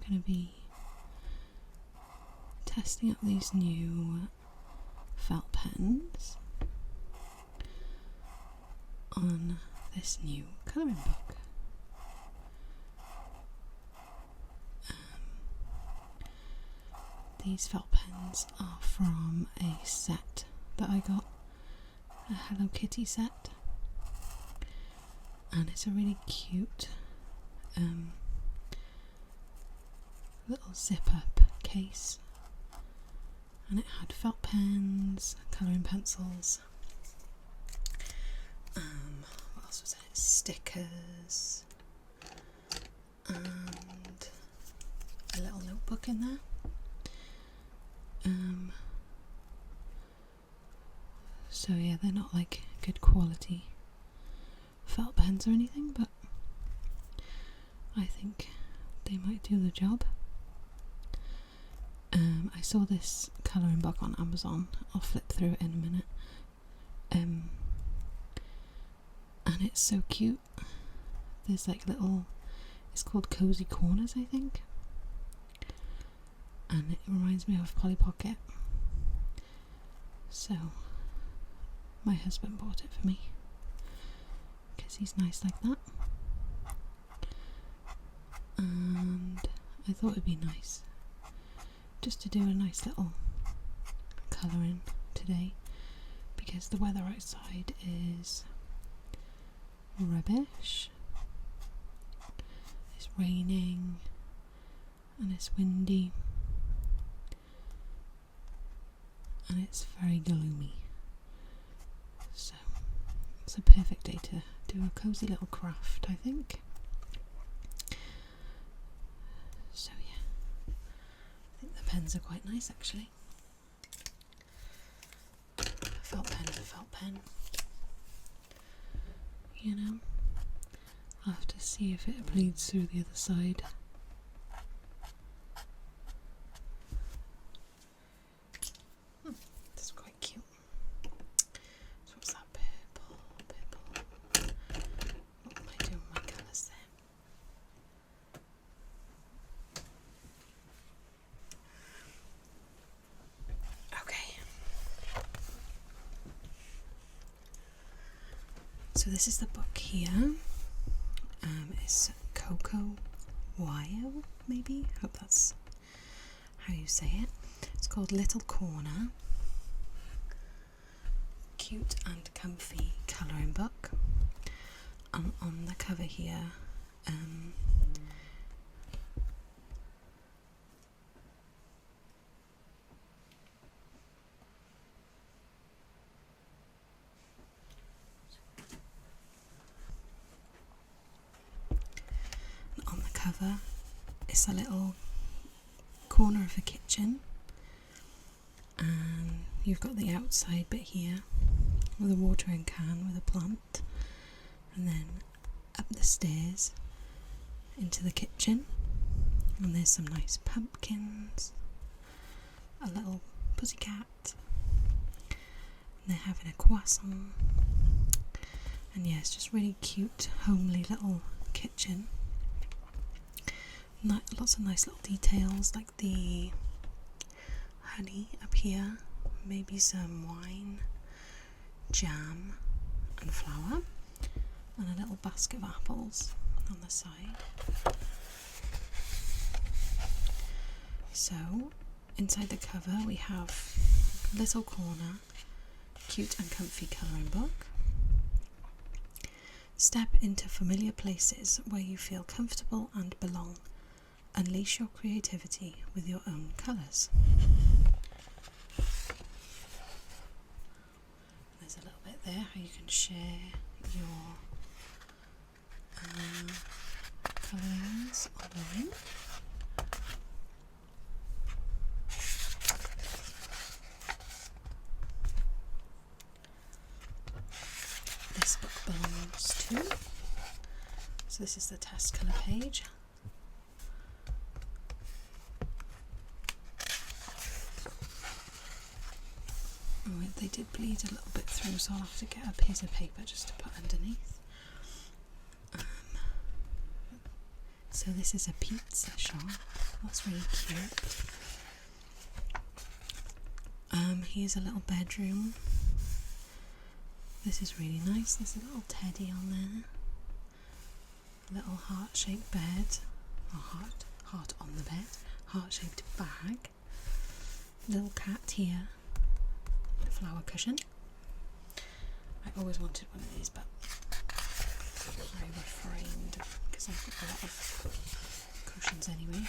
going to be testing out these new felt pens on this new colouring book. These felt pens are from a set that I got, a Hello Kitty set, and it's a really cute little zip up case, and it had felt pens, colouring pencils, what else was it, stickers, and a little notebook in there. So yeah, they're not like good quality felt pens or anything, but I think they might do the job. I saw this colouring book on Amazon. I'll flip through it in a minute. And it's so cute. There's like little, it's called Cozy Corners, I think. And it reminds me of Polly Pocket. So my husband bought it for me because he's nice like that, and I thought it'd be nice just to do a nice little colouring today, because the weather outside is rubbish. It's raining and it's windy and it's very gloomy, so it's a perfect day to do a cosy little craft, I think. So yeah, I think the pens are quite nice actually. A felt pen is a felt pen, you know. I'll have to see if it bleeds through the other side. So this is the book here. It's Coco Wyo, maybe? Hope that's how you say it. It's called Little Corner. Cute and comfy colouring book. And on the cover here, it's a little corner of a kitchen, and you've got the outside bit here with a watering can with a plant, and then up the stairs into the kitchen, and there's some nice pumpkins, a little pussycat, and they're having a croissant, and yeah, it's just really cute, homely little kitchen. Lots of nice little details, like the honey up here, maybe some wine, jam and flour, and a little basket of apples on the side. So inside the cover we have Little Corner, cute and comfy colouring book. Step into familiar places where you feel comfortable and belong. Unleash your creativity with your own colours. There's a little bit there how you can share your colourings online. This book belongs to, so this is the test colour page. They did bleed a little bit through, so I'll have to get a piece of paper just to put underneath. So this is a pizza shop. That's really cute. Here's a little bedroom. This is really nice. There's a little teddy on there. A little heart-shaped bed. Or heart on the bed. Heart-shaped bag. Little cat here. A flower cushion. I always wanted one of these, but I refrained because I've got a lot of cushions anyway.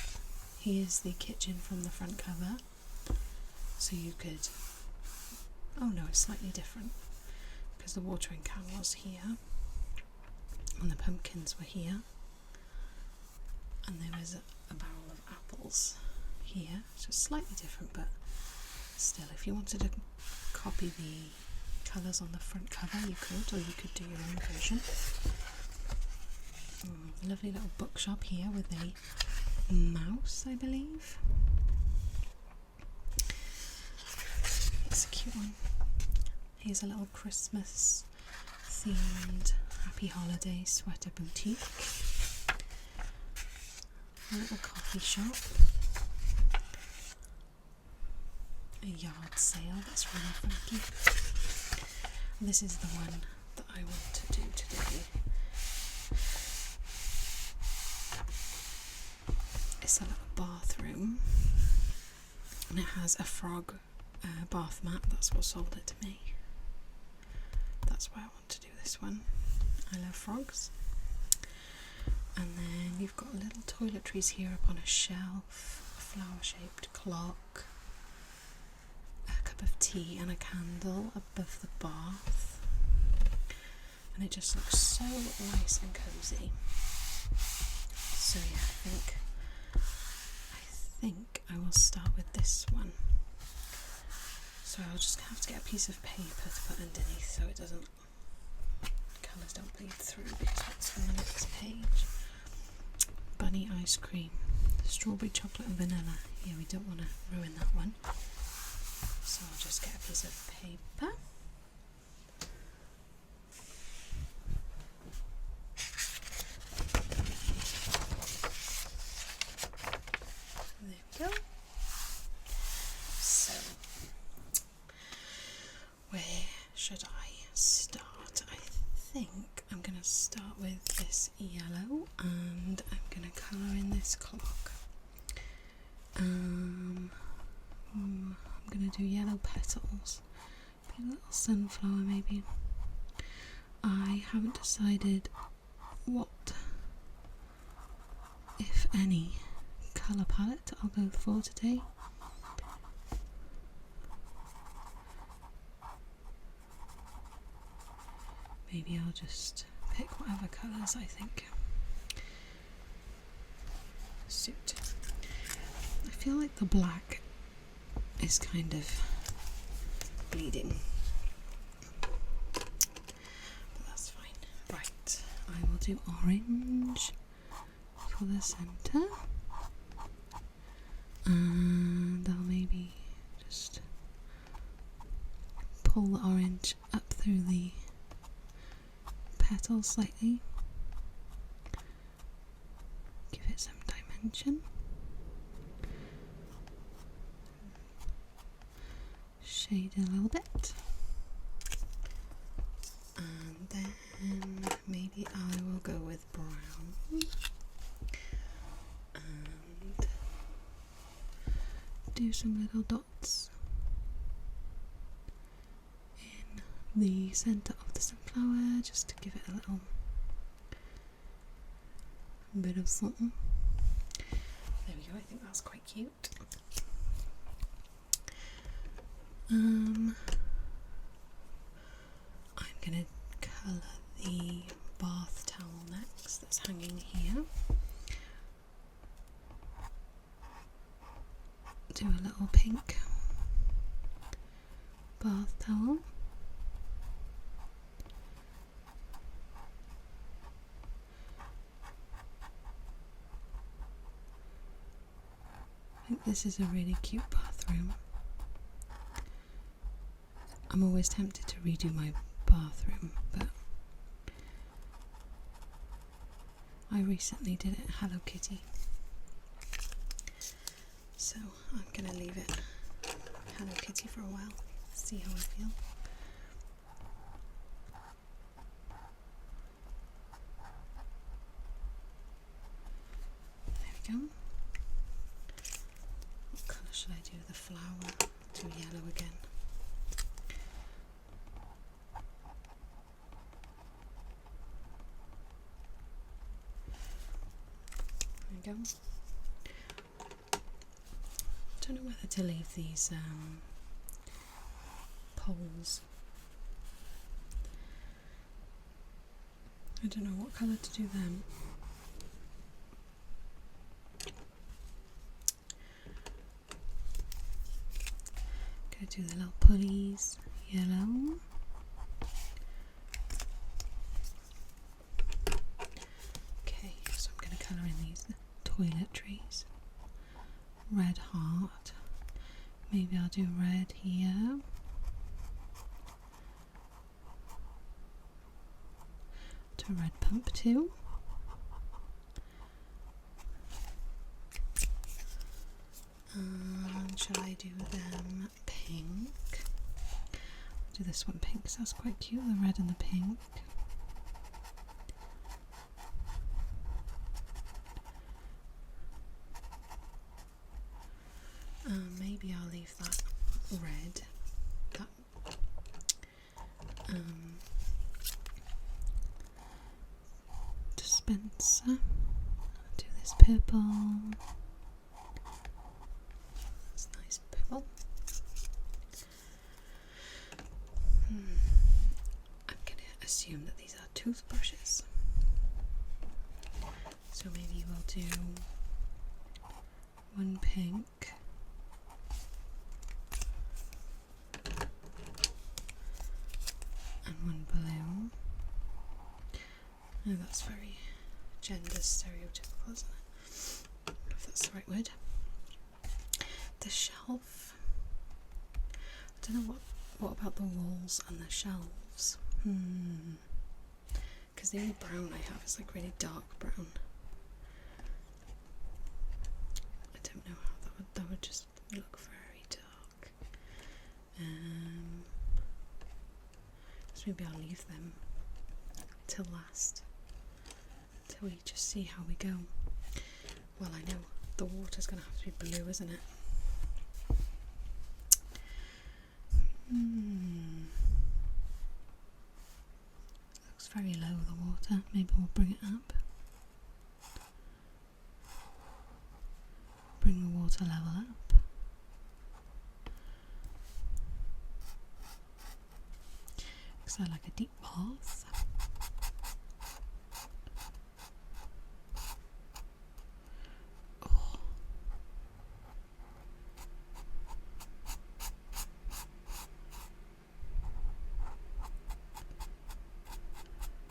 Here's the kitchen from the front cover. So you could... Oh no, it's slightly different because the watering can was here and the pumpkins were here, and there was a barrel of apples here, so it's slightly different, but still, if you wanted to copy the colours on the front cover you could, or you could do your own version. Lovely little bookshop here with a mouse, I believe. It's a cute one. Here's a little Christmas themed Happy Holiday sweater boutique. A little coffee shop. A yard sale that's really funky. And this is the one that I want to do today. It's a little bathroom and it has a frog bath mat. That's what sold it to me. That's why I want to do this one. I love frogs. And then you've got little toiletries here up on a shelf, a flower shaped clock, a cup of tea and a candle above the bath, and it just looks so nice and cosy. So yeah, I think I will start with this one. So I'll just have to get a piece of paper to put underneath so it doesn't, colours don't bleed through, because what's on the next page? Bunny ice cream, strawberry, chocolate and vanilla. Yeah, we don't want to ruin that one. So I'll just get a piece of paper. There we go. So, where should I start? I think I'm going to start with this yellow and I'm going to colour in this clock. I'm going to do yellow petals, a little sunflower maybe. I haven't decided what, if any, colour palette I'll go for today. Maybe I'll just pick whatever colours I think suit. I feel like the black is kind of bleeding, but that's fine. Right, I will do orange for the centre, and I'll maybe just pull the orange up through the petals slightly, give it some dimension, shade it a little bit, and then maybe I will go with brown and do some little dots in the centre of the sunflower, just to give it a little bit of something. There we go, I think that's quite cute. I'm going to colour the bath towel next that's hanging here. Do a little pink bath towel. I think this is a really cute bathroom. I'm always tempted to redo my bathroom, but I recently did it Hello Kitty. So I'm gonna leave it Hello Kitty for a while, see how I feel. There we go. What colour should I do the flower? Do yellow again. There we go. I don't know whether to leave these poles. I don't know what colour to do them. Gonna do the little pulleys yellow. Okay, so I'm gonna colour in these toiletries. Red heart. Maybe I'll do red here. Do a red pump too. Shall I do them pink? I'll do this one pink because that's quite cute, the red and the pink. Maybe I'll leave that red. That dispenser. I'll do this purple. That's nice purple. I'm gonna assume that these are toothbrushes. So maybe we'll do one pink. One blue. Oh, that's very gender stereotypical, isn't it? If that's the right word. The shelf. I don't know what about the walls and the shelves? Because the only brown I have is like really dark brown. I don't know how that would just look very dark. Maybe I'll leave them till last, till we just see how we go. Well, I know the water's going to have to be blue, isn't it? Looks very low, the water. Maybe we'll bring it up. Bring the water level up. I like a deep bath. Oh.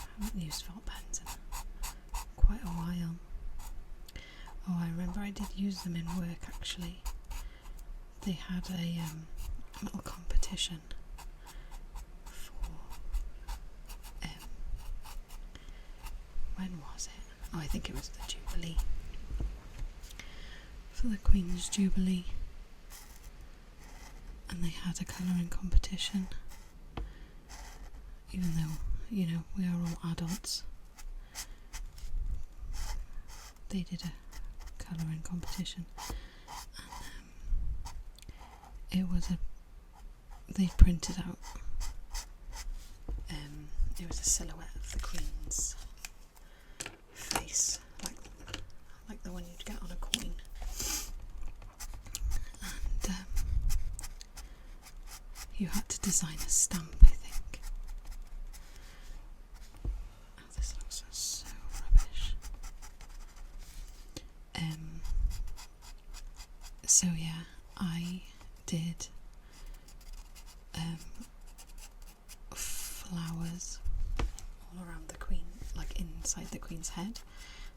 I haven't used felt pens in quite a while. Oh, I remember I did use them in work actually. They had a little competition. When was it? Oh, I think it was the Jubilee. For the Queen's Jubilee. And they had a colouring competition. Even though, you know, we are all adults. They did a colouring competition. And it was they printed out, it was a silhouette of the Queen's face, like the one you'd get on a coin, and you had to design a stamp, I think. Oh, this looks so rubbish. So yeah, I did flowers all around the Queen, like inside the Queen's head,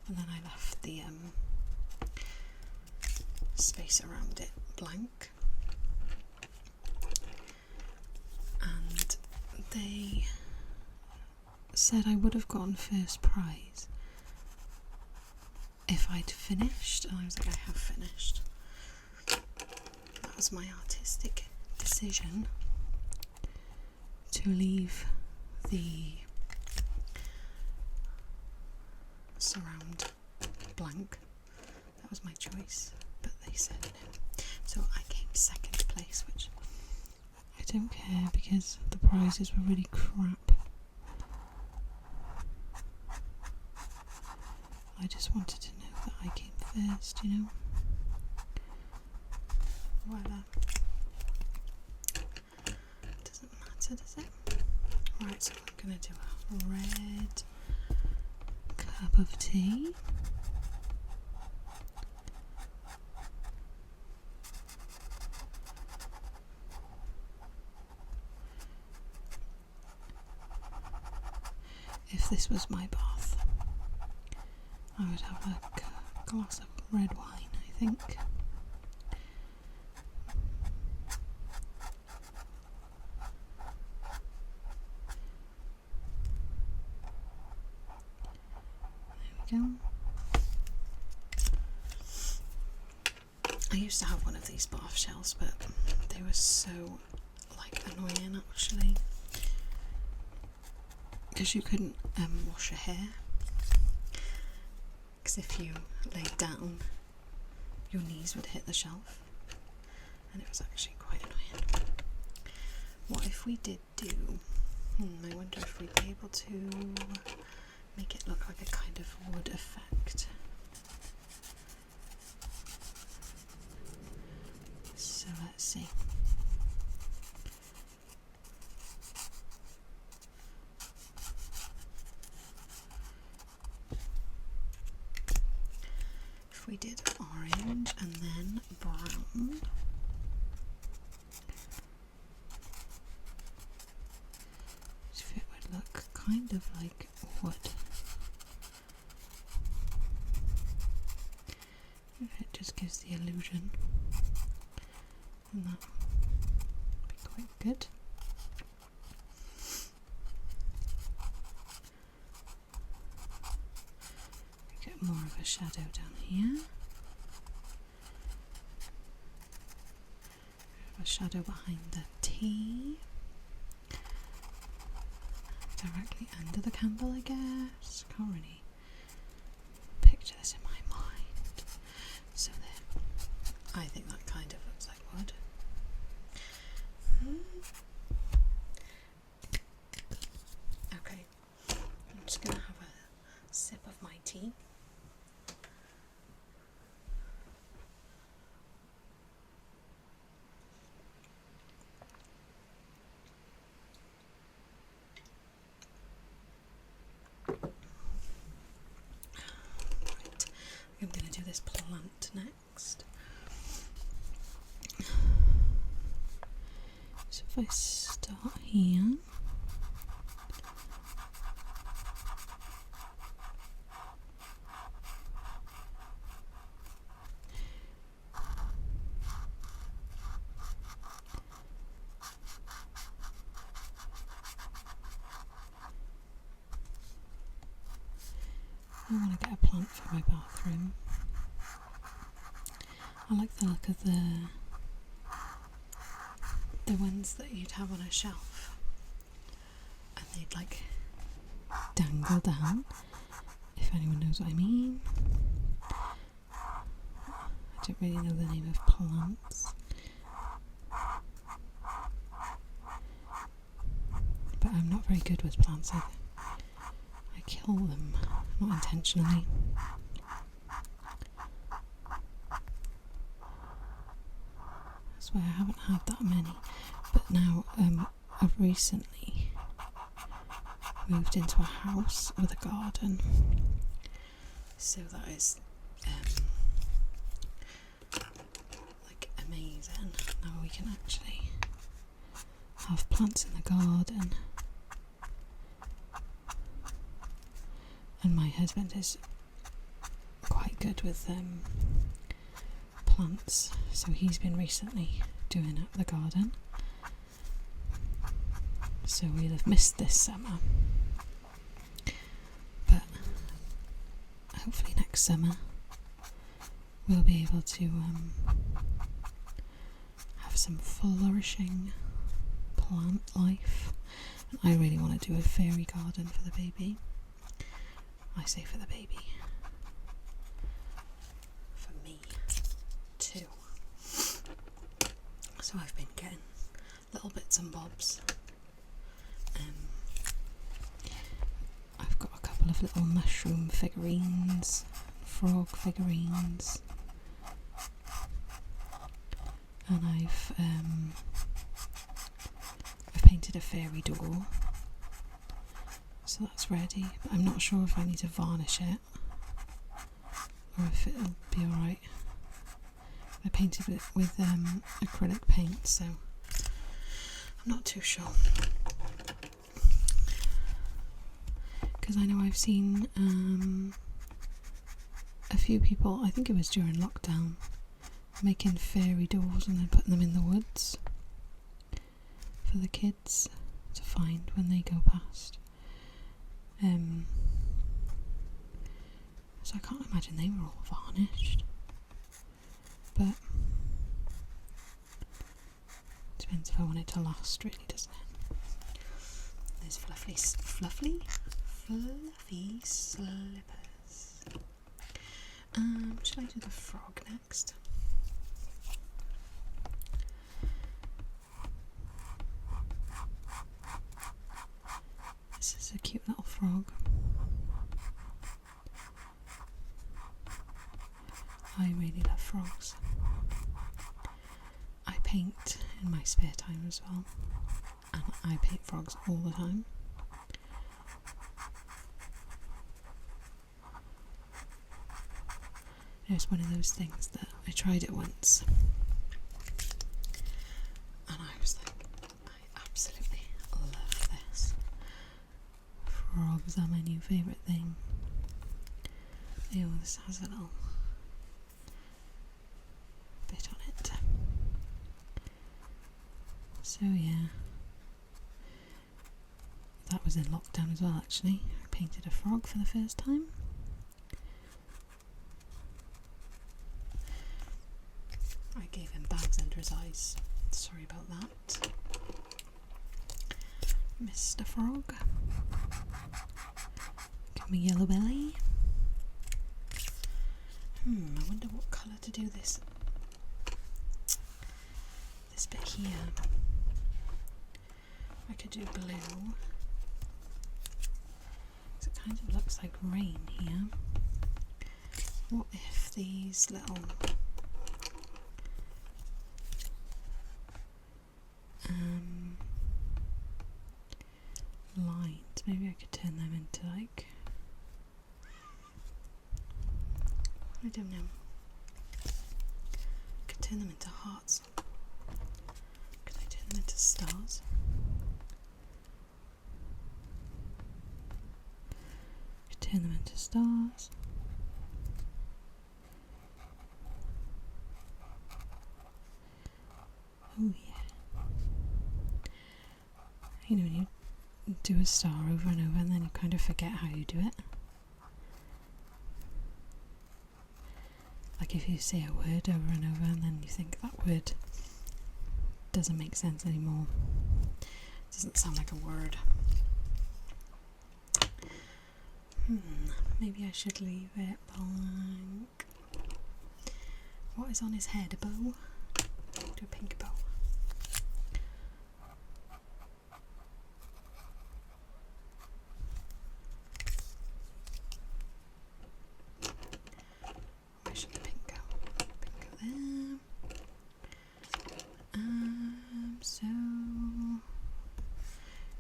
and then I left the space around it blank. And they said I would have gotten first prize if I'd finished, and I was like, I have finished. was my artistic decision to leave the surround blank. That was my choice, but they said no. So I came second place, which I don't care because the prizes were really crap. I just wanted to know that I came first, you know. Whatever. Doesn't matter, does it? Right, so I'm going to do a red cup of tea. If this was my bath, I would have a glass of red wine, I think. There we go. I used to have one of these bath shells, but they were so annoying actually. Because you couldn't wash your hair, because if you laid down your knees would hit the shelf, and it was actually quite annoying. What if we did do, I wonder if we'd be able to make it look like a kind of wood effect. So let's see. We did orange and then brown. So it would look kind of like wood. If it just gives the illusion, then that would be quite good. Get more of a shadow down here. A shadow behind the T. Directly under the candle, I guess. Can't really picture this in my mind. So there. I think that kind of looks like wood. Okay. I'm just going to have a sip of my tea. I'm going to do this plant next. So if I start here, I want to get a plant for my bathroom. I like the look of the ones that you'd have on a shelf, and they'd like dangle down, if anyone knows what I mean. I don't really know the name of plants, but I'm not very good with plants. I kill them, not intentionally. That's why I haven't had that many. But now I've recently moved into a house with a garden, so that is like amazing. Now we can actually have plants in the garden. And my husband is quite good with plants, so he's been recently doing up the garden. So we'll have missed this summer, but hopefully next summer we'll be able to some flourishing plant life. And I really want to do a fairy garden for the baby. I say for the baby. For me too. So I've been getting little bits and bobs. I've got a couple of little mushroom figurines, frog figurines, and I've painted a fairy door, so that's ready, but I'm not sure if I need to varnish it or if it'll be alright. I painted it with acrylic paint, so I'm not too sure. Because I know I've seen a few people, I think it was during lockdown, making fairy doors and then putting them in the woods for the kids to find when they go past. So I can't imagine they were all varnished, but depends if I want it to last, really, doesn't it? There's fluffy slippers. Shall I do the frog next? This is a cute little frog. I really love frogs. I paint in my spare time as well, and I paint frogs all the time. It's one of those things that I tried it once and I was like, I absolutely love this. Frogs are my new favourite thing. Ew, this has a little bit on it. So yeah, that was in lockdown as well actually. I painted a frog for the first time. I gave him bags under his eyes. Sorry about that. Mr. Frog. Give me yellow belly. I wonder what colour to do this bit here. I could do blue. It kind of looks like rain here. What if these little lines, maybe I could turn them into like, I don't know, I could turn them into hearts. Could I turn them into stars? I could turn them into stars. Oh yeah. You know, when you do a star over and over and then you kind of forget how you do it. Like if you say a word over and over and then you think that word doesn't make sense anymore. It doesn't sound like a word. Maybe I should leave it blank. What is on his head? A bow? Do a pink bow. Where should the pink go? Pink go there. So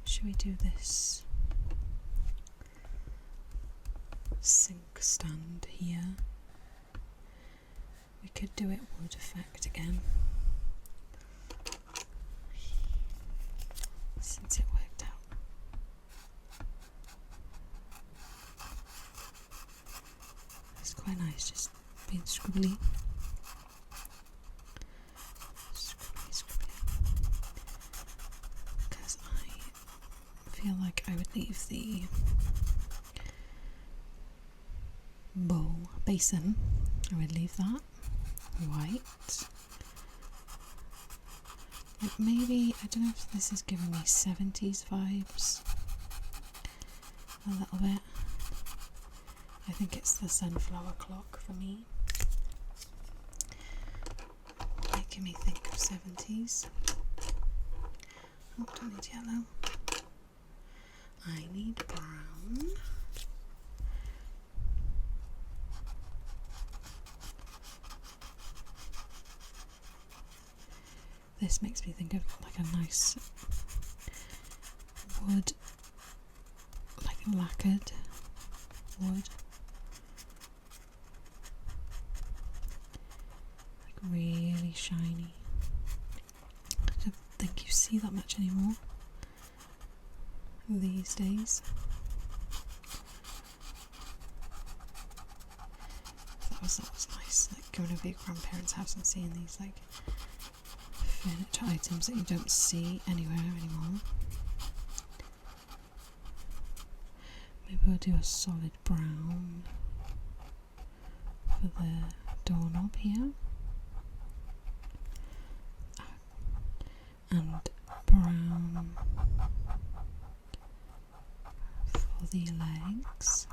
should we do this sink stand here? We could do it wood effect again, since it worked out. It's quite nice just being scribbly. Because I feel like I would leave the bowl basin, I would leave that white, Maybe, I don't know if this is giving me 70s vibes a little bit. I think it's the sunflower clock for me, making me think of 70s. Oh, don't need yellow. I need brown. This makes me think of like a nice wood, like lacquered wood. Like really shiny. I don't think you see that much anymore these days. That was nice, like going over your grandparents' house and seeing these like furniture items that you don't see anywhere anymore. Maybe we'll do a solid brown for the doorknob here, and brown for the legs.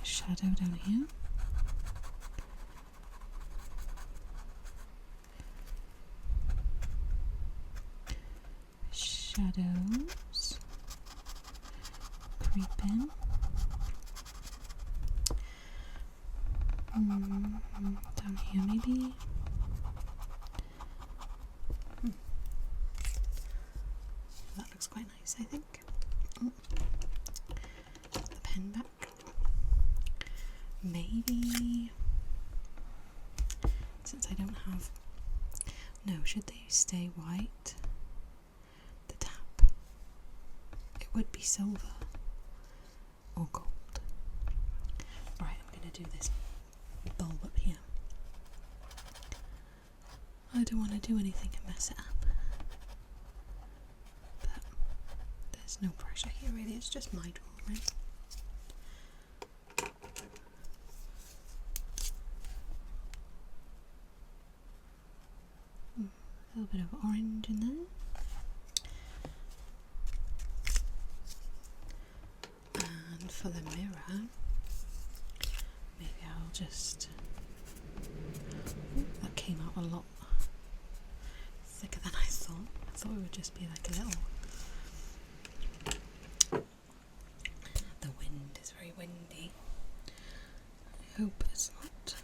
Shadow down here. Shadows creeping. Down here maybe. That looks quite nice, I think. Oh. The pen back. Maybe, since I don't have, no, should they stay white? The tap, it would be silver or gold. Right, I'm going to do this bulb up here. I don't want to do anything and mess it up, but there's no pressure here really, it's just my drawing. A little bit of orange in there. And for the mirror, maybe I'll just... Ooh, that came out a lot thicker than I thought. I thought it would just be like a little... The wind is very windy. I hope it's not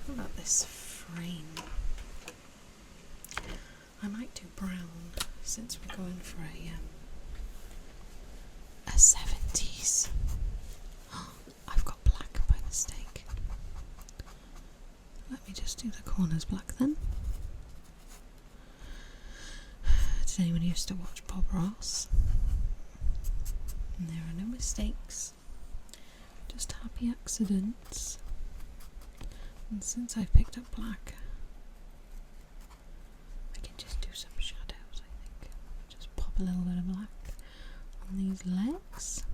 about this frame. I might do brown since we're going for a 70s. Oh, I've got black by mistake. Let me just do the corners black then. Did anyone used to watch Bob Ross? And there are no mistakes, just happy accidents. And since I've picked up black, I can just do some shadows, I think. Just pop a little bit of black on these legs.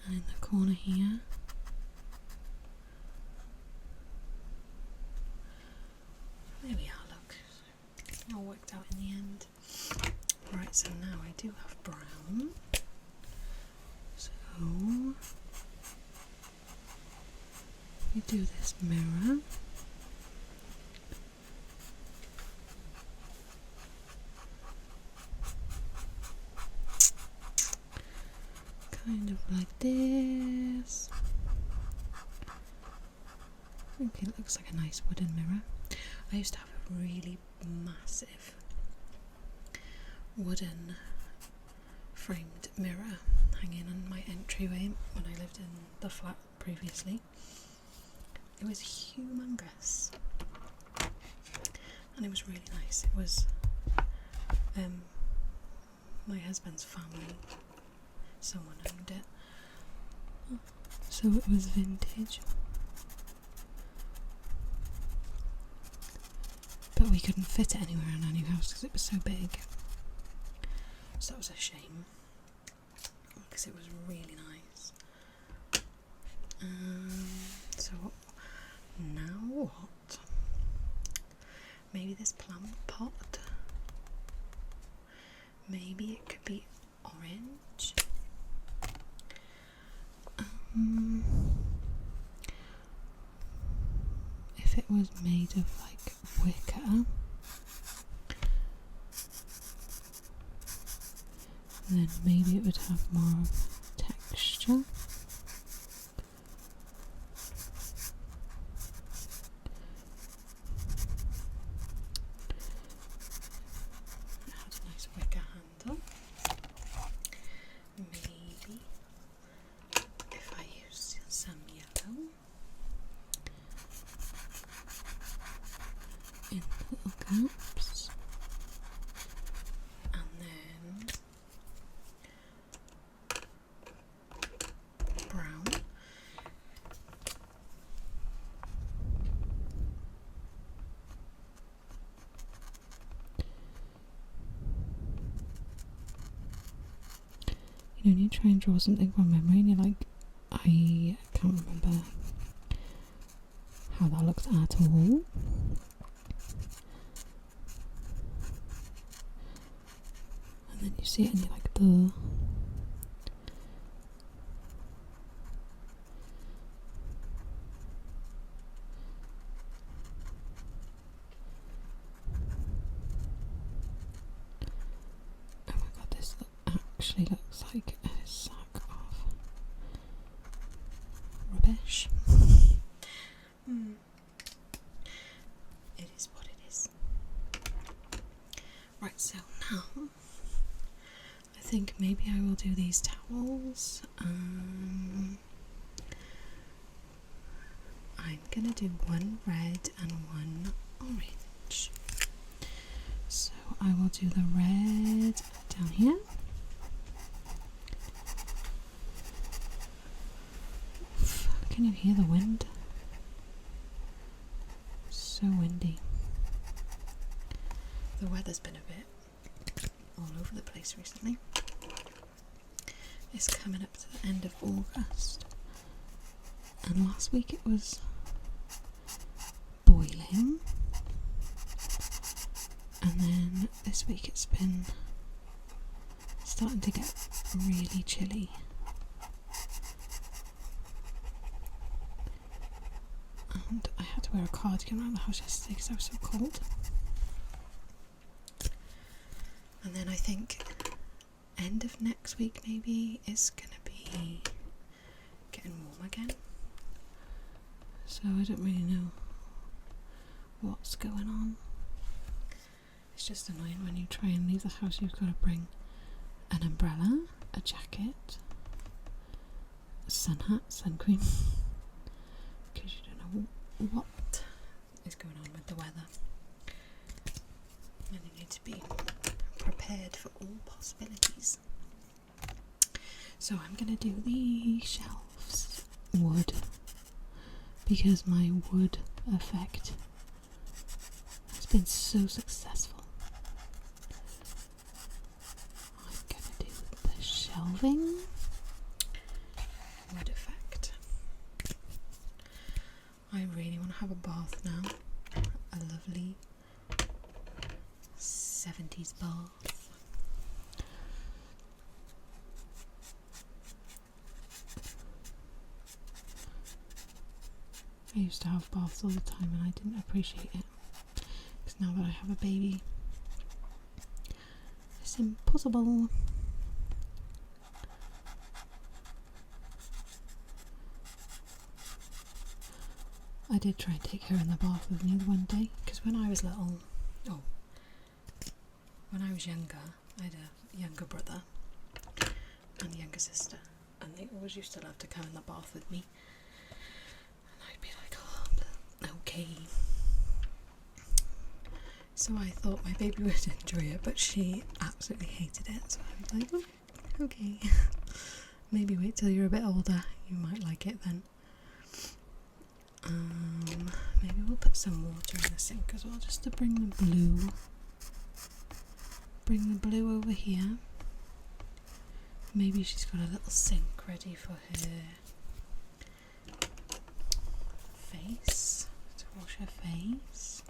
And in the corner here. There we are, look. It all worked out in the end. Right, so now I do have brown. So we do this mirror. Kind of like this. I think it looks like a nice wooden mirror. I used to have a really massive wooden framed mirror hanging on my entryway when I lived in the flat previously. It was humongous and it was really nice. It was my husband's family, someone owned it, so it was vintage. but we couldn't fit it anywhere in our new house because it was so big. So that was a shame, because it was really nice. So now what? Maybe this plum pot. Maybe it could be orange. If it was made of like wicker, then maybe it would have more of texture. It had a nice wicker handle. Maybe if I use some yellow in little gaps, and then brown. You know, when you try and draw something from memory and you're like, I can't remember how that looks at all. And then you see it and you're like, duh. Oh my god, this actually looks like a sack of rubbish. It is what it is. Right, so now I think maybe I will do these towels. I'm gonna do one red and one orange. So I will do the red down here. Can you hear the wind? So windy. The weather's been a bit all over the place recently. It's coming up to the end of August, and last week it was boiling, and then this week it's been starting to get really chilly. And I had to wear a cardigan around the house yesterday because I was so cold. And then I think end of next week maybe is gonna be getting warm again. So I don't really know what's going on. It's just annoying when you try and leave the house. You've got to bring an umbrella, a jacket, a sun hat, sun cream, because you don't know what is going on with the weather, and you need to be prepared for all possibilities. So I'm going to do the shelves wood, because my wood effect has been so successful. I'm going to do the shelving wood effect. I really want to have a bath now, a lovely 70s bath. I used to have baths all the time and I didn't appreciate it, because now that I have a baby, it's impossible. I did try and take her in the bath with me one day, because when I was little, when I was younger, I had a younger brother and a younger sister, and they always used to love to come in the bath with me. I'd be like, oh, okay. So I thought my baby would enjoy it, but she absolutely hated it. So I was like, oh, okay. Maybe wait till you're a bit older, you might like it then. Maybe we'll put some water in the sink as well, just to bring the blue. Bring the blue over here. Maybe she's got a little sink ready for her face, to wash her face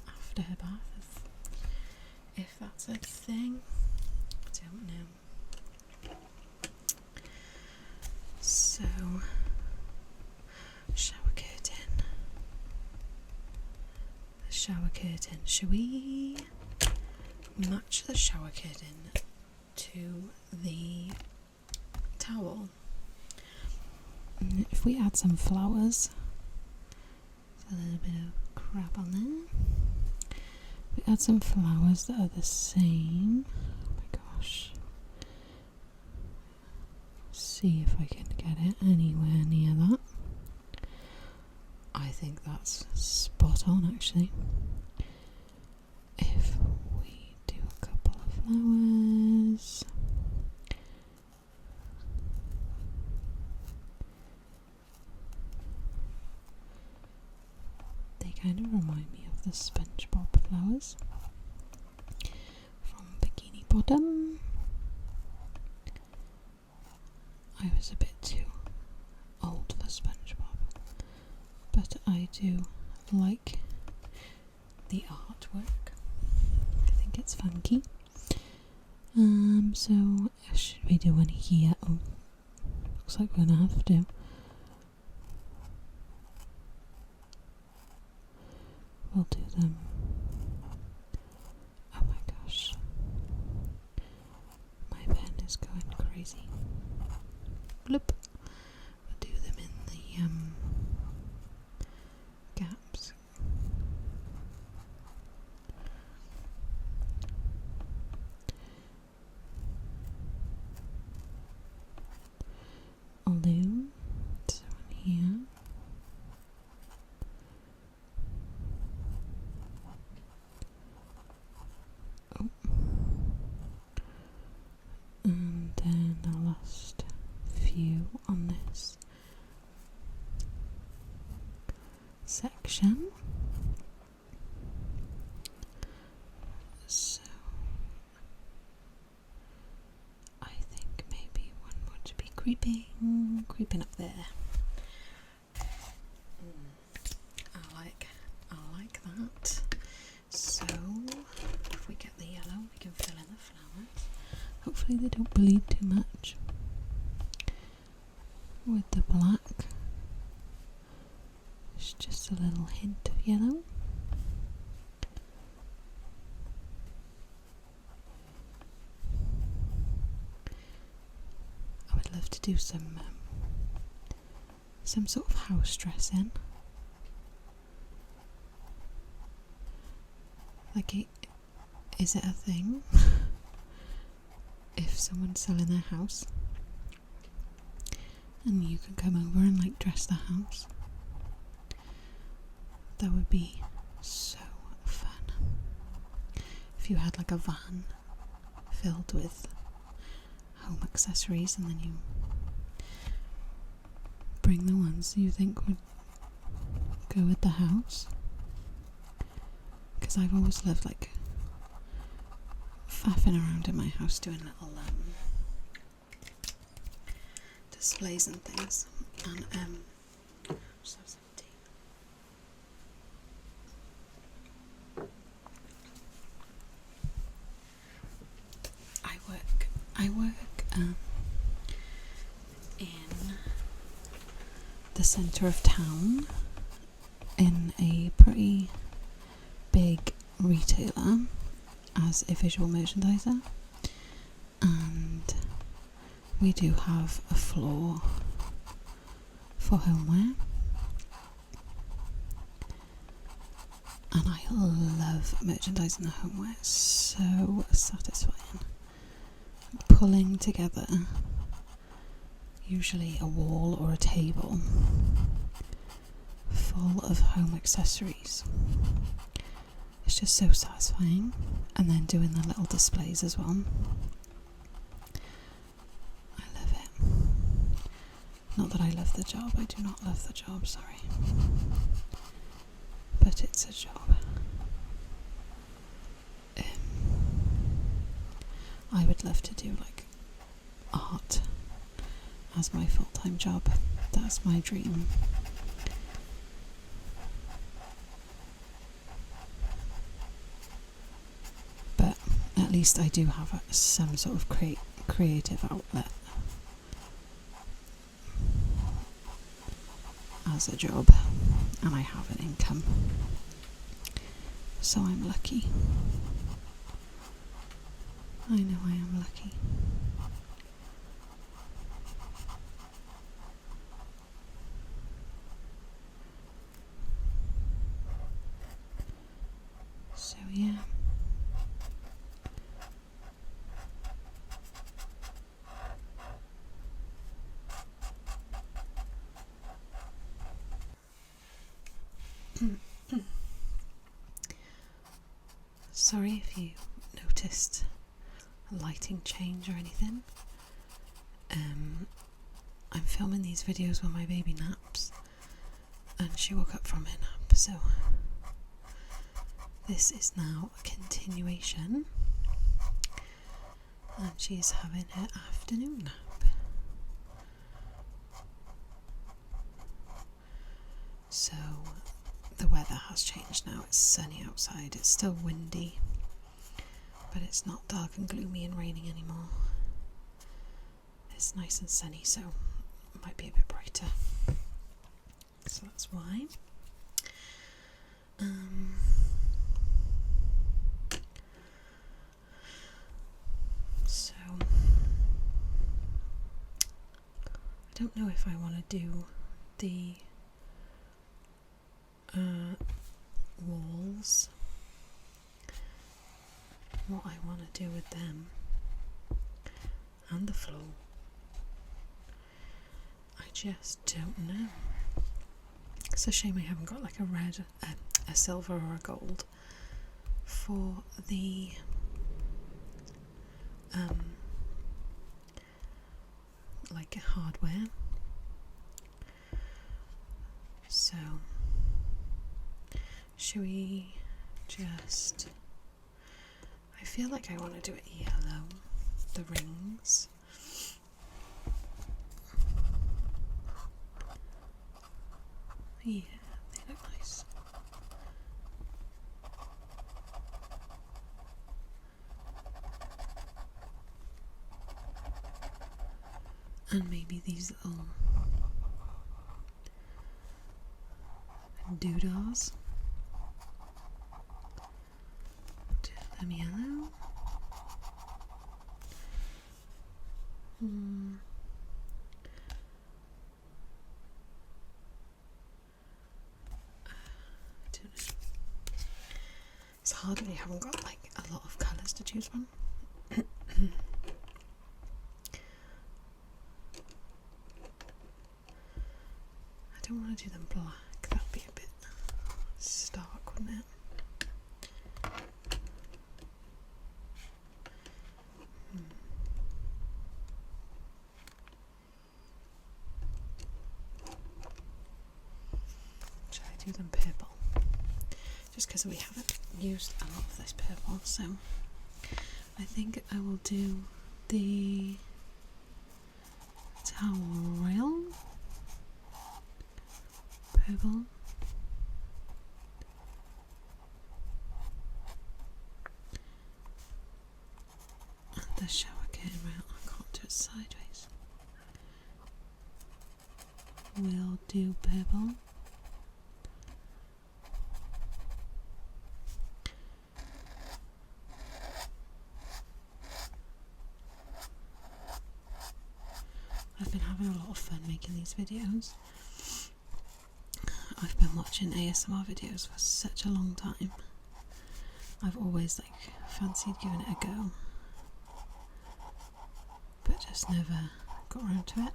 after her bath, if that's a thing. I don't know. So, shower curtain. The shower curtain. Should we match the shower curtain to the towel? If we add some flowers, there's a little bit of crap on there. We add some flowers that are the same. Oh my gosh. See if I can get it anywhere near that. I think that's spot on actually. If we do a couple of flowers. They kind of remind me of the SpongeBob flowers from Bikini Bottom. I was a bit too old for SpongeBob, but I do like the artwork. I think it's funky. So should we do one here? Oh, looks like we're gonna have to. We'll do them. Oh my gosh. My pen is going crazy. Bloop. We'll do them in the gaps. I'll do this one here. Oh. And then the last few on this section. So I think maybe one would be creeping up there. I like that. So if we get the yellow, we can fill in the flowers. Hopefully they don't bleed too much. With the black, it's just a little hint of yellow. I would love to do some sort of house dressing. Like, is it a thing? If someone's selling their house and you can come over and like dress the house, that would be so fun. If you had like a van filled with home accessories and then you bring the ones you think would go with the house. Because I've always loved like faffing around in my house doing little displays and things. And just have some tea. I work in the centre of town in a pretty big retailer as a visual merchandiser, and we do have a floor for homeware, and I love merchandising the homeware. It's so satisfying. Pulling together usually a wall or a table full of home accessories. It's just so satisfying. And then doing the little displays as well. I love it. Not that I love the job, I do not love the job, sorry. But it's a job. I would love to do like art as my full-time job. That's my dream. But at least I do have some sort of creative outlet as a job, and I have an income, so I'm lucky. I know I am lucky. So yeah. Sorry if you noticed a lighting change or anything. I'm filming these videos when my baby naps, and she woke up from her nap, so this is now a continuation, and she is having her afternoon nap. So the weather has changed now. It's sunny outside. It's still windy, but it's not dark and gloomy and raining anymore. It's nice and sunny, so it might be a bit brighter. So that's why. So I don't know if I want to do the walls, what I want to do with them, and the floor. I just don't know. It's a shame I haven't got like a red, a silver or a gold for the like hardware. So should we just, I feel like I want to do it yellow, the rings. Yeah, they look nice. And maybe these little doodahs. Do them yellow. It's hard when you haven't got like a lot of colours to choose from. I don't want to do them black, that'd be a bit stark, wouldn't it? Should I do them purple? Just because we haven't used a lot of this purple, so I think I will do the towel purple. And the shower curtain rail, I can't do it sideways. We'll do purple. I've been having a lot of fun making these videos. I've been watching ASMR videos for such a long time. I've always fancied giving it a go, but just never got around to it.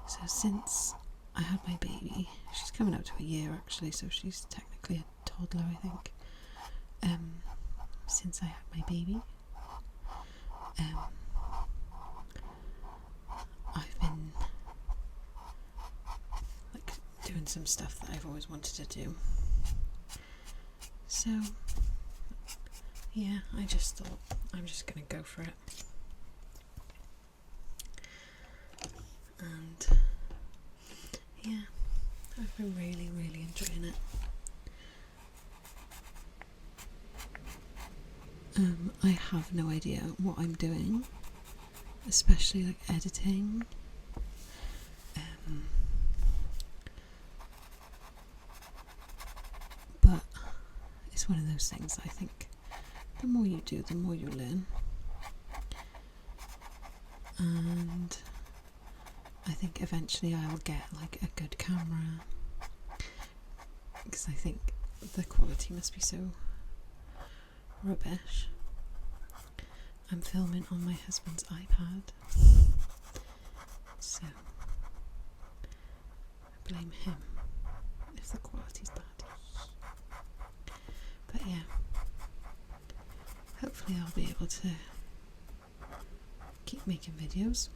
So since I had my baby, she's coming up to a year actually, so she's technically a toddler, I think. Since I had my baby, I've been some stuff that I've always wanted to do. So yeah, I just thought I'm just going to go for it. And yeah, I've been really, really enjoying it. I have no idea what I'm doing, especially like editing. But it's one of those things, I think the more you do, the more you learn. And I think eventually I'll get like a good camera, because I think the quality must be so rubbish. I'm filming on my husband's iPad, so I blame him if the quality's bad. But yeah, hopefully I'll be able to keep making videos,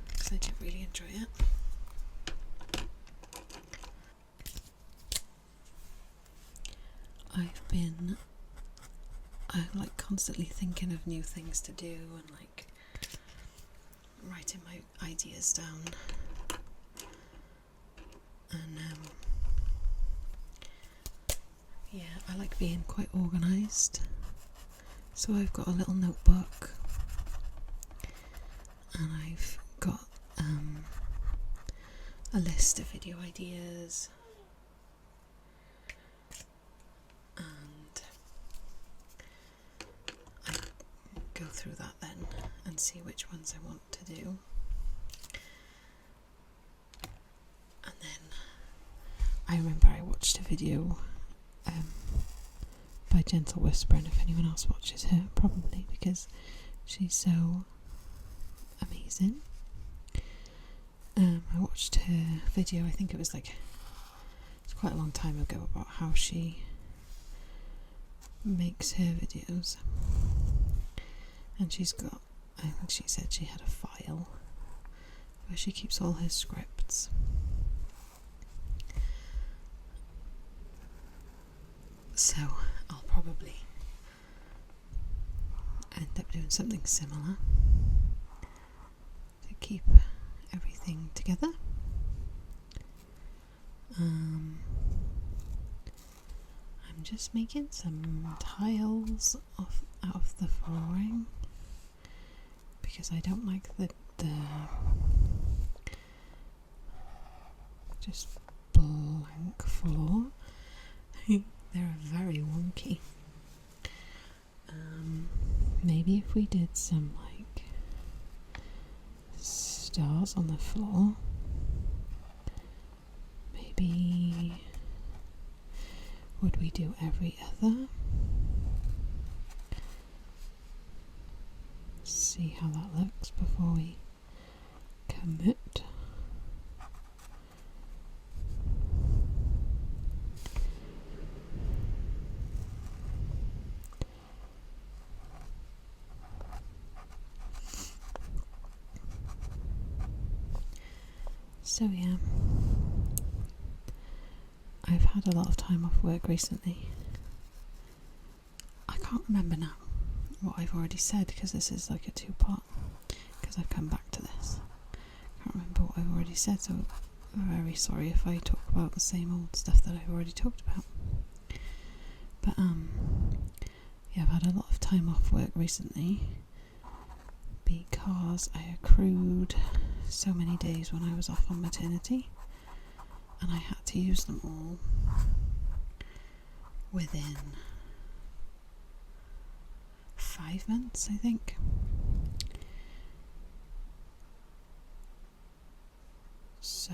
because I do really enjoy it. I'm like constantly thinking of new things to do and like writing my ideas down, and yeah, I like being quite organised, so I've got a little notebook and I've got a list of video ideas, and I go through that then and see which ones I want to do. And then I remember I watched a video by Gentle Whisper, and if anyone else watches her, probably, because she's so amazing. I watched her video, I think it was quite a long time ago, about how she makes her videos, and she's got, I think she said she had a file where she keeps all her scripts. So I'll probably end up doing something similar to keep everything together. I'm just making some tiles out of the flooring, because I don't like the just blank floor. They're very wonky. Maybe if we did some like stars on the floor, maybe would we do every other? See how that looks before we commit. So yeah, I've had a lot of time off work recently. I can't remember now what I've already said, because this is like a two-part, because I've come back to this. I can't remember what I've already said, so I'm very sorry if I talk about the same old stuff that I've already talked about. But yeah, I've had a lot of time off work recently because I accrued so many days when I was off on maternity, and I had to use them all within 5 months, I think. So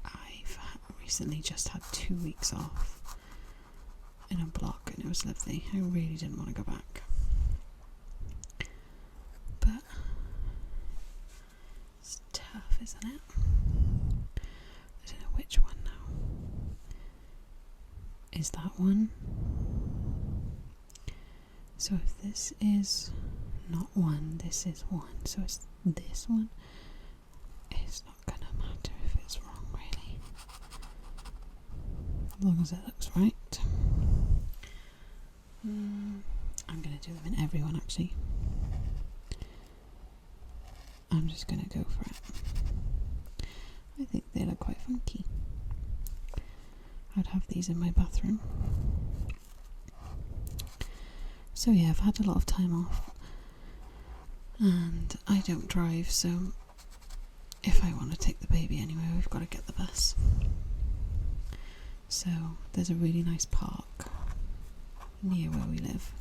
I've recently just had 2 weeks off in a block, and it was lovely. I really didn't want to go back, but it's tough, isn't it? I don't know which one now. Is that one? So if this is not one, this is one, so it's this one. It's not gonna matter if it's wrong, really, as long as it looks right. I'm gonna do them in every one, actually. I'm just gonna go for it. I think they look quite funky. I'd have these in my bathroom. So yeah, I've had a lot of time off and I don't drive, so if I want to take the baby anywhere, we've got to get the bus. So there's a really nice park near where we live.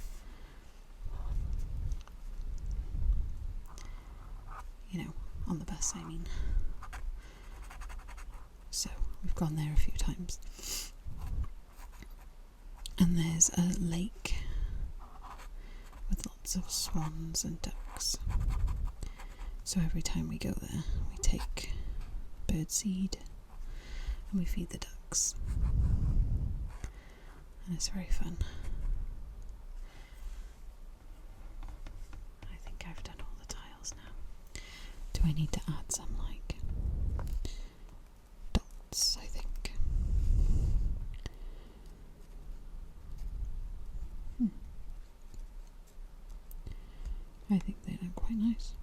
You know, on the bus, I mean. So we've gone there a few times. And there's a lake with lots of swans and ducks. So every time we go there, we take birdseed and we feed the ducks. And it's very fun. I think I've done all the tiles now. Do I need to add some, like, dots, I think? I think they look quite nice.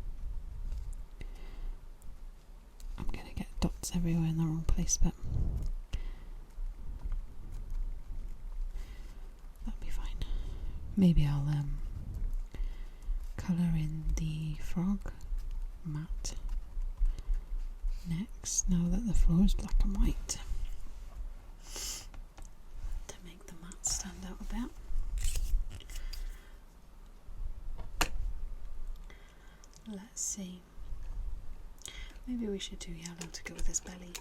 I'm gonna get dots everywhere in the wrong place, but that'll be fine. Maybe I'll colour in the frog mat next, now that the floor is black and white, to make the mat stand out a bit. Let's see. Maybe we should do yellow to go with his belly.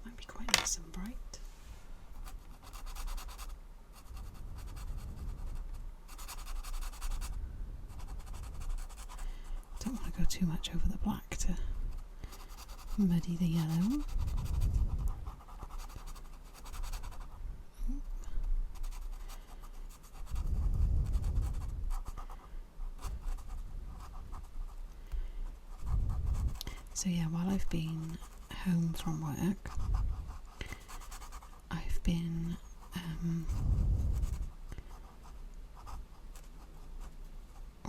Might be quite nice and bright. Don't want to go too much over the black to muddy the yellow. So yeah, while I've been home from work, I've been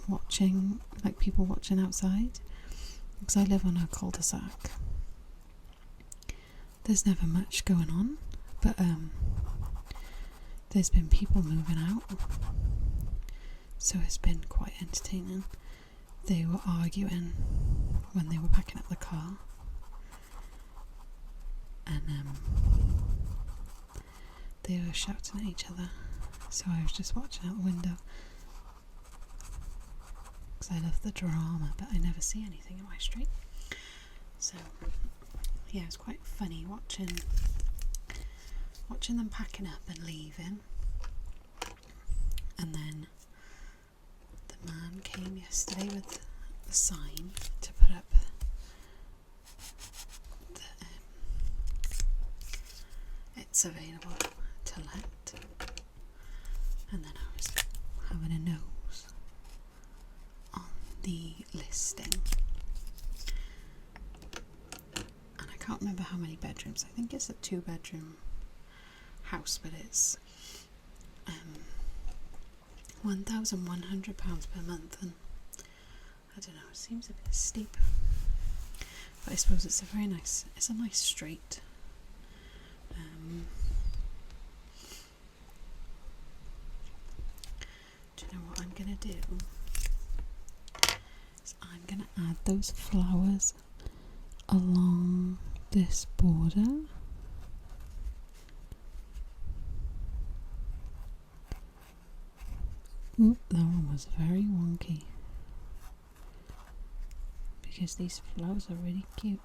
watching, like, people watching outside, because I live on a cul-de-sac. There's never much going on, but there's been people moving out, so it's been quite entertaining. They were arguing when they were packing up the car, and they were shouting at each other, so I was just watching out the window, because I love the drama, but I never see anything in my street. So yeah, it's quite funny watching them packing up and leaving. And then the man came yesterday with the sign to put up that it's available to let, and then I was having a nose on the listing, and I can't remember how many bedrooms. I think it's a 2-bedroom house, but it's £1,100 per month, and I don't know, it seems a bit steep, but I suppose it's a nice street. Do you know what I'm gonna do? Is I'm gonna add those flowers along this border. Oop, that one was very wonky, because these flowers are really cute.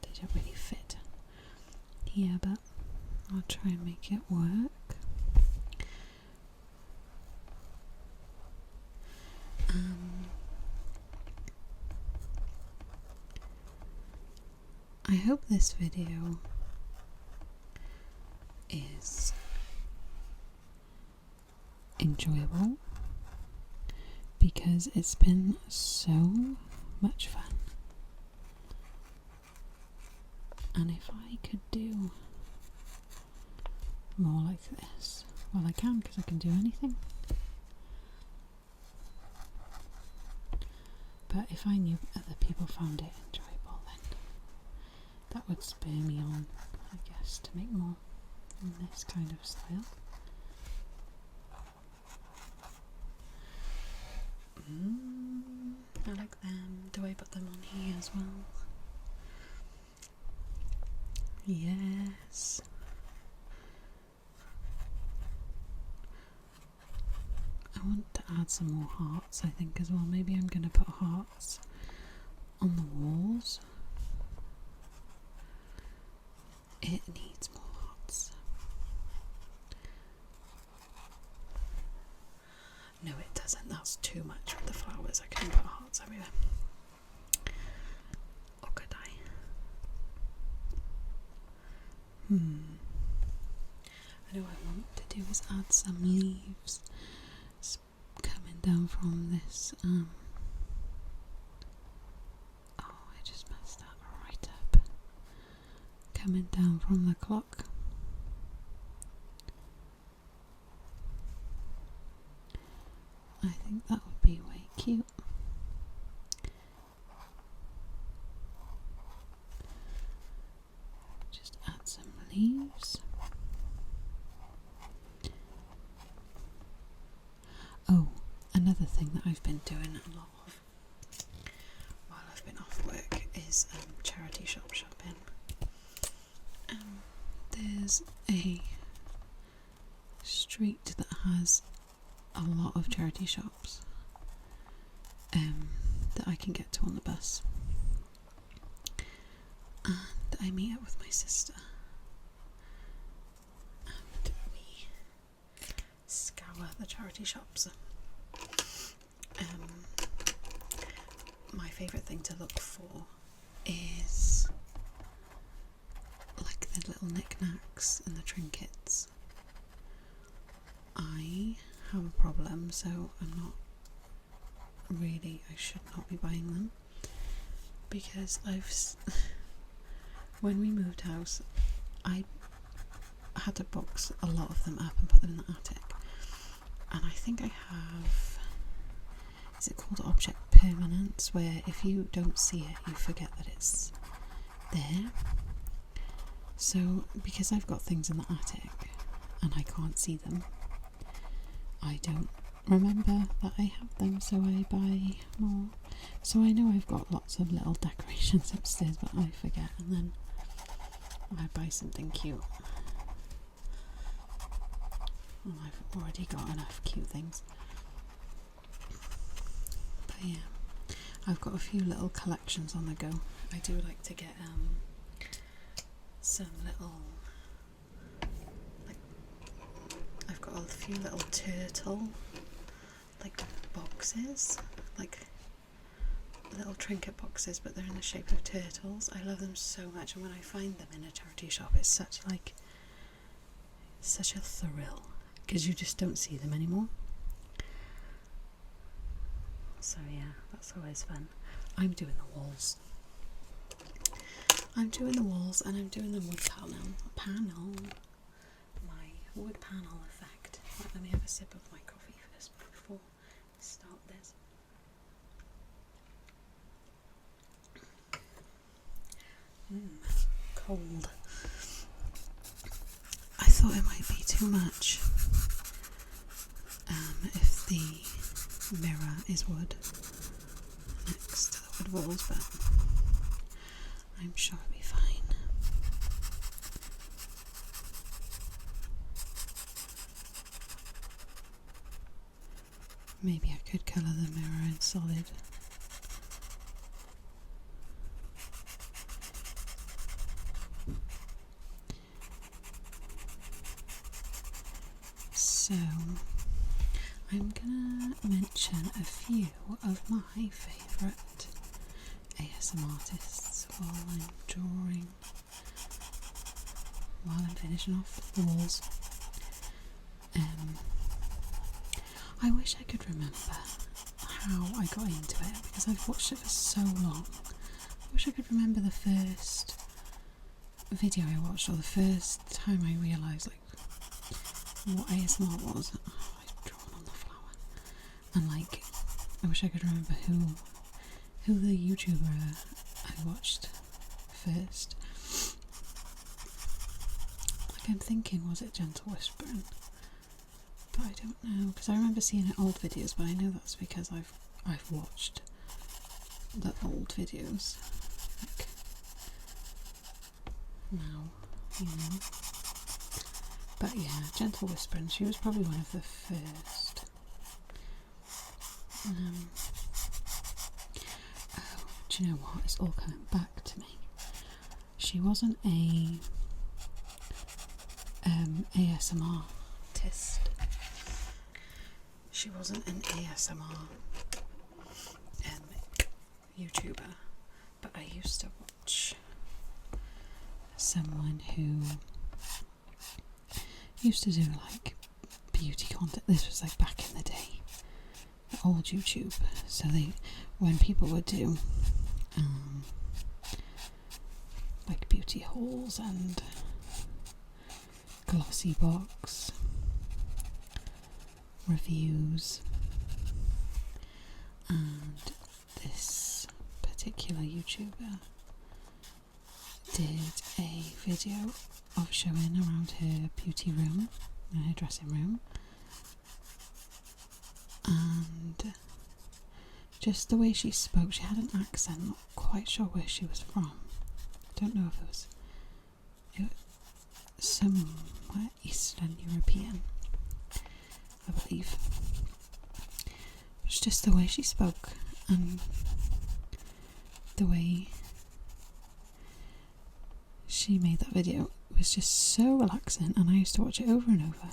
They don't really fit here, but I'll try and make it work. this video is enjoyable because it's been so much fun. And if I could do more like this, well, I can, because I can do anything. But if I knew other people found it enjoyable, then that would spur me on, I guess, to make more in this kind of style. I like them. Do I put them on here as well? Yes. I want to add some more hearts, I think, as well. Maybe I'm going to put hearts on the walls. It needs more hearts. No, it doesn't. That's too much with the flowers. I can put hearts everywhere. Or could I? I know what I want to do is add some leaves coming down from this. Oh, I just messed that right up. Coming down from the clock. I think that would be way cute. Just add some leaves. Oh, another thing that I've been doing a lot of while I've been off work is charity shop shopping. There's a street that has a lot of charity shops that I can get to on the bus, and I meet up with my sister and we scour the charity shops. My favourite thing to look for is like the little knickknacks and the trinkets. I have a problem, so I should not be buying them, because when we moved house, I had to box a lot of them up and put them in the attic, and I think I have, is it called object permanence, where if you don't see it, you forget that it's there. So because I've got things in the attic and I can't see them, I don't remember that I have them, so I buy more. So I know I've got lots of little decorations upstairs, but I forget, and then I buy something cute. Well, I've already got enough cute things. But yeah, I've got a few little collections on the go. I do like to get some little, like, I've got a few little turtle like boxes, like little trinket boxes, but they're in the shape of turtles. I love them so much, and when I find them in a charity shop, it's such a thrill, because you just don't see them anymore. So yeah, that's always fun. I'm doing the walls. I'm doing the walls, and I'm doing the wood panel. My wood panel effect. Right, let me have a sip of my coffee first before I start this. Cold. I thought it might be too much if the mirror is wood next to the wood walls, but I'm sure it'll be fine. Maybe I could colour the mirror in solid. So I'm gonna mention a few of my favourite ASMR artists while I'm drawing while I'm finishing off the walls. I wish I could remember how I got into it, because I've watched it for so long. I wish I could remember the first video I watched, or the first time I realised like what ASMR was. Oh, I've drawn on the flower. And like, I wish I could remember who the YouTuber I watched first. Like, I'm thinking, was it Gentle Whispering? But I don't know, because I remember seeing it old videos, but I know that's because I've watched the old videos, like now, you know. But yeah, Gentle Whispering, she was probably one of the first. Oh, do you know what? It's all coming back to me. She wasn't a ASMR artist. She wasn't an ASMR YouTuber, but I used to watch someone who used to do like beauty content. This was like back in the day, the old YouTube. So when people would do like beauty hauls and glossy box reviews, and this particular YouTuber did a video of showing around her beauty room, her dressing room, and just the way she spoke, she had an accent, not quite sure where she was from. I don't know if it was somewhere Eastern European, I believe. It's just the way she spoke and the way she made that video was just so relaxing, and I used to watch it over and over.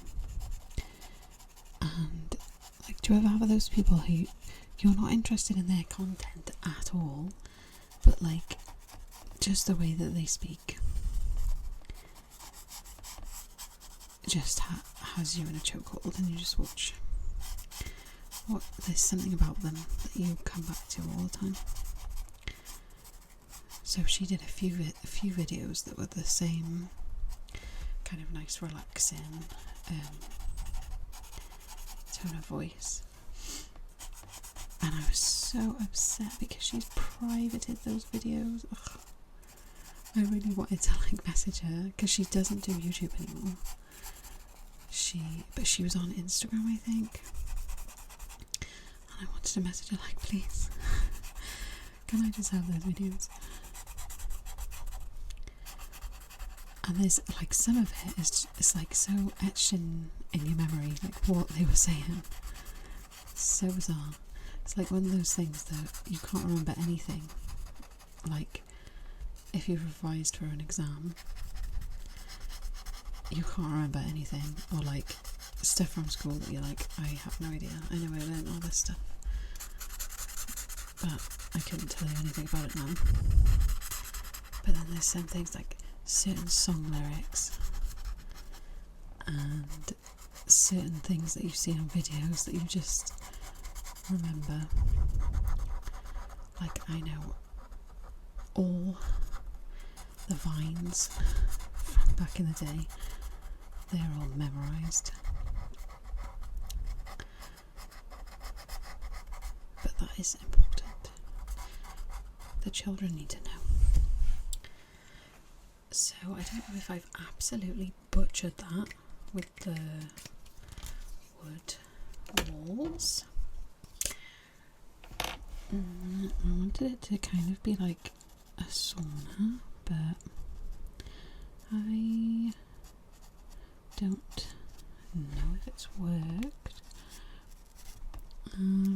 And like, do you ever have those people who you're not interested in their content at all, but like just the way that they speak just has you in a chokehold, and you just watch there's something about them that you come back to all the time. So she did a few videos that were the same kind of nice, relaxing tone of voice, and I was so upset because she's privated those videos. Ugh. I really wanted to like message her, because she doesn't do YouTube anymore. But she was on Instagram, I think, and I wanted to message her like, please, can I just have those videos? And there's like, some of it is like so etched in your memory, like what they were saying. It's so bizarre. It's like one of those things that you can't remember anything. Like, if you've revised for an exam, you can't remember anything, or like stuff from school that you're like, I have no idea. I know I learned all this stuff, but I couldn't tell you anything about it now. But then there's some things like certain song lyrics and certain things that you see on videos that you just remember. Like, I know all the vines from back in the day, they're all memorised. But that is important. The children need to know. So I don't know if I've absolutely butchered that with the wood walls. I wanted it to kind of be like a sauna, but I don't know if it's worked.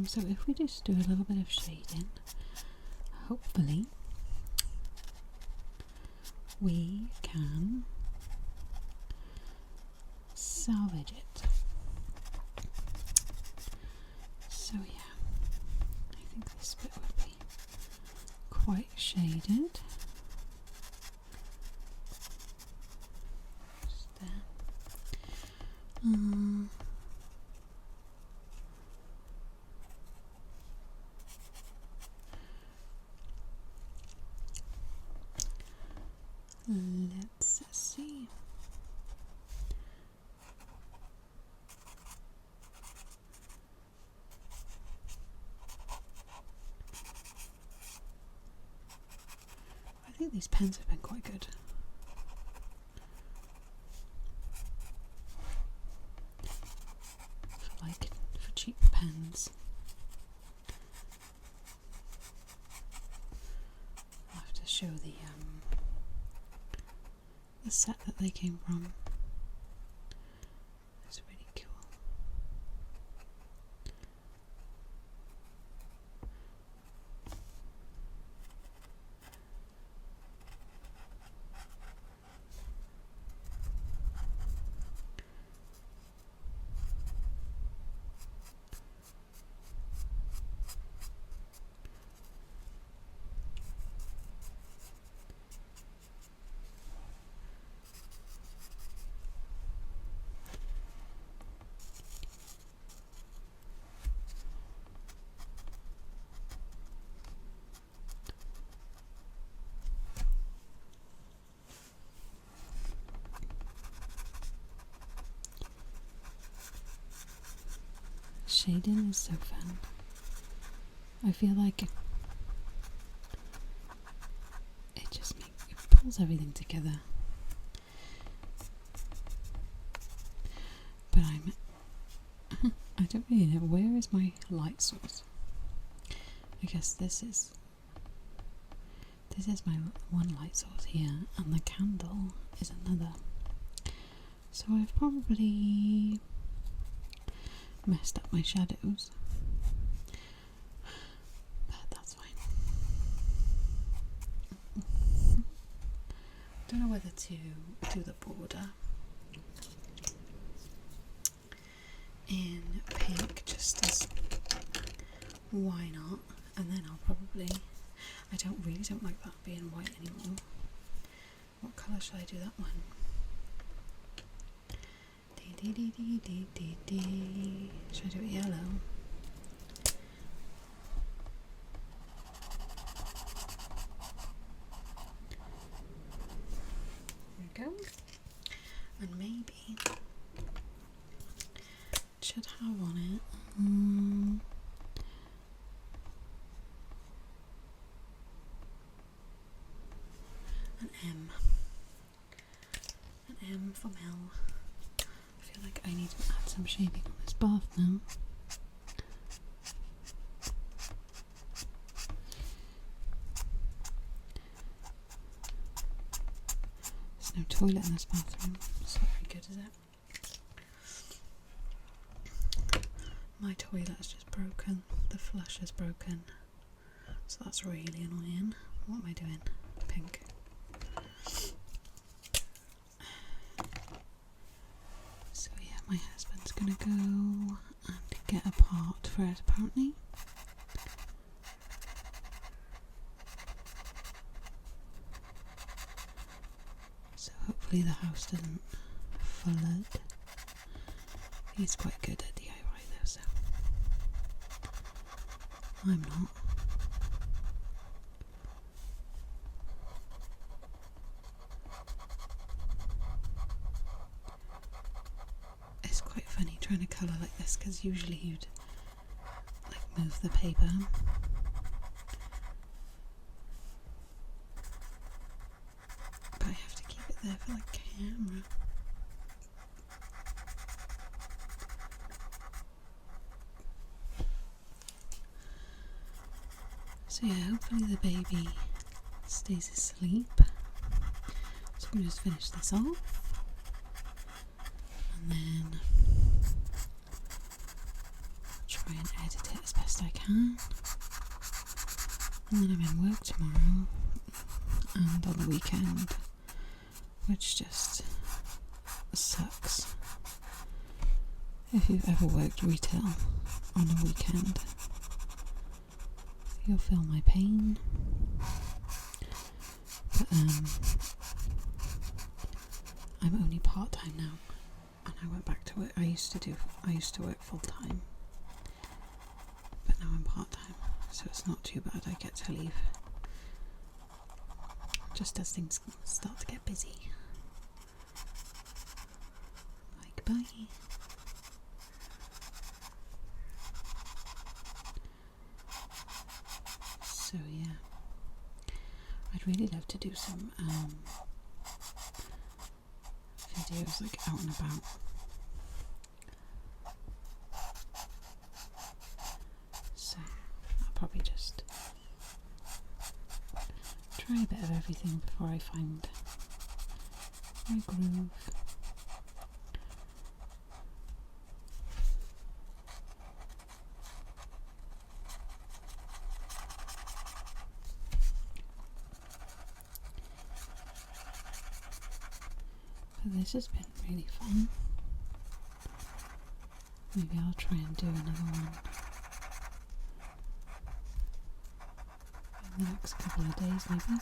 So if we just do a little bit of shading, hopefully we can salvage it. So yeah, I think this bit would be quite shaded. Let's see. I think these pens have been quite good. For cheap pens. I'll have to show the set that they came from. It's really cool. Shading is so fun. I feel like it pulls everything together. But I don't really know, where is my light source? I guess this is my one light source here, and the candle is another. So I've probably messed up my shadows, but that's fine. Don't know whether to do the border in pink, just as why not, and then I'll probably, I really don't like that being white anymore. What colour should I do that one? Should I do it yellow? There we go. And maybe it should have on it an M. An M for Mel. I feel like I need to add some shading on this bath now. There's no toilet in this bathroom. It's not very good, is it? My toilet's just broken. The flush is broken. So that's really annoying. What am I doing? Pink. My husband's gonna go and get a part for it apparently. So hopefully the house doesn't flood. He's quite good at DIY though, so I'm not. Trying to colour like this, because usually you'd like move the paper, but I have to keep it there for the camera. So yeah, hopefully the baby stays asleep. So I'm going to just finish this off, and then try and edit it as best I can, and then I'm in work tomorrow and on the weekend, which just sucks. If you've ever worked retail on a weekend, you'll feel my pain. But I'm only part-time now, and I went back to work. I used to work full time, but now I'm part time, so it's not too bad. I get to leave just as things start to get busy. Like, bye. So yeah, I'd really love to do some videos like out and about. So I'll probably just try a bit of everything before I find my groove. But this has been really fun. Maybe I'll try and do another one in the next couple of days, maybe.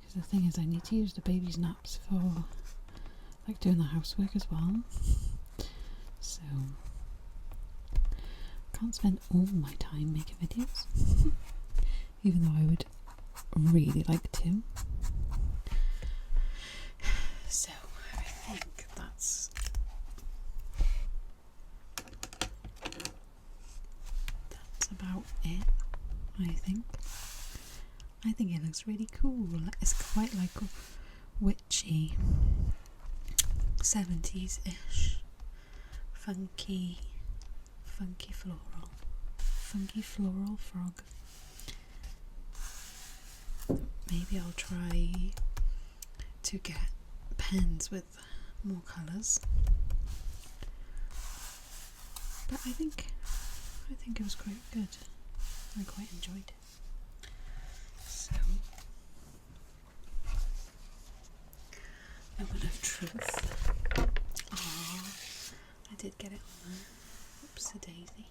Because the thing is, I need to use the baby's naps for like doing the housework as well. So I can't spend all my time making videos, even though I would really like to. So I think that's about it. I think it looks really cool. It's quite like a witchy 70s-ish funky floral frog. Maybe I'll try to get pens with more colours, but I think it was quite good. I quite enjoyed it. So, moment of truth. Ah, I did get it on there. Oops, a daisy.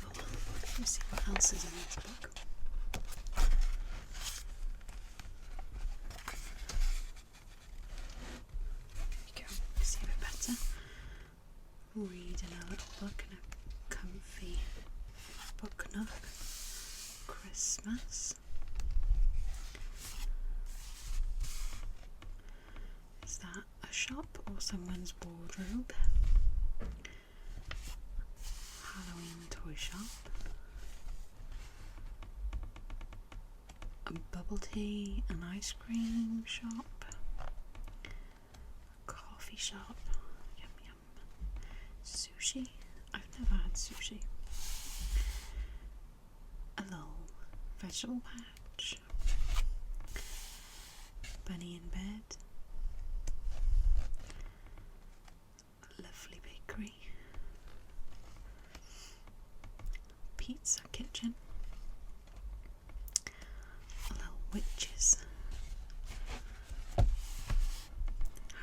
Oh well, let's see what else is in this book. Reading a little book in a comfy book nook. Christmas. Is that a shop or someone's wardrobe? Halloween toy shop. A bubble tea and ice cream shop. A coffee shop. Sushi? I've never had sushi. A little vegetable patch. Bunny in bed. A lovely bakery. Pizza kitchen. A little witch's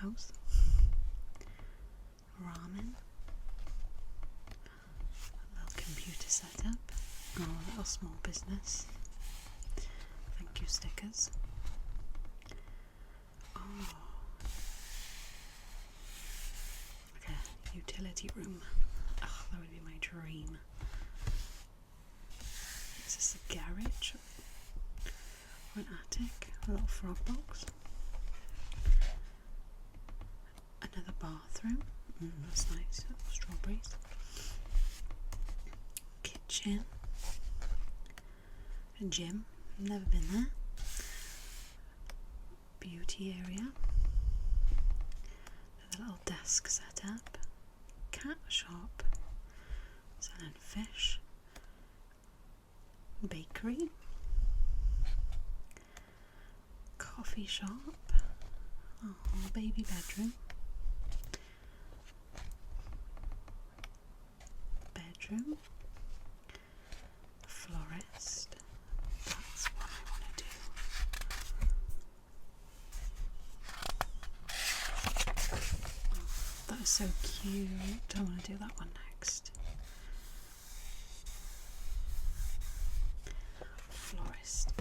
house. Ramen. Computer setup. Oh, a little small business. Thank you stickers. Oh, like a utility room. Oh, that would be my dream. Is this a garage or an attic? A little frog box. Another bathroom. That's nice. Strawberries. Kitchen. A gym. Never been there. Beauty area. Another little desk set up. Cat shop. Selling fish. Bakery. Coffee shop. Oh, baby bedroom. Bedroom. Florist. That's what I want to do. Oh, that is so cute. I want to do that one next. Florist.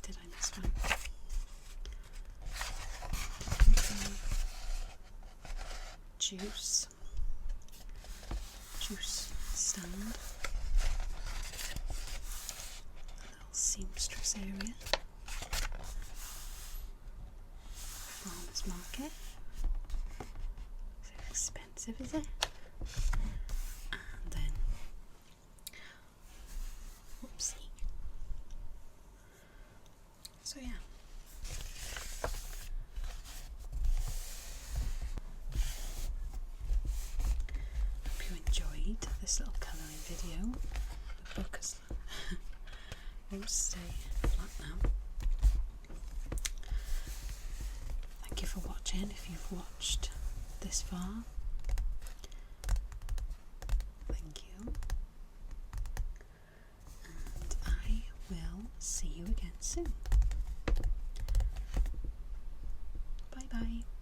Did I miss one? juice stand, a little seamstress area, farmer's market. So expensive, is it? And then, whoopsie. So yeah. Hope you enjoyed this little colouring video. The book has won't stay flat now. Thank you for watching if you've watched this far. Thank you. And I will see you again soon. Bye bye.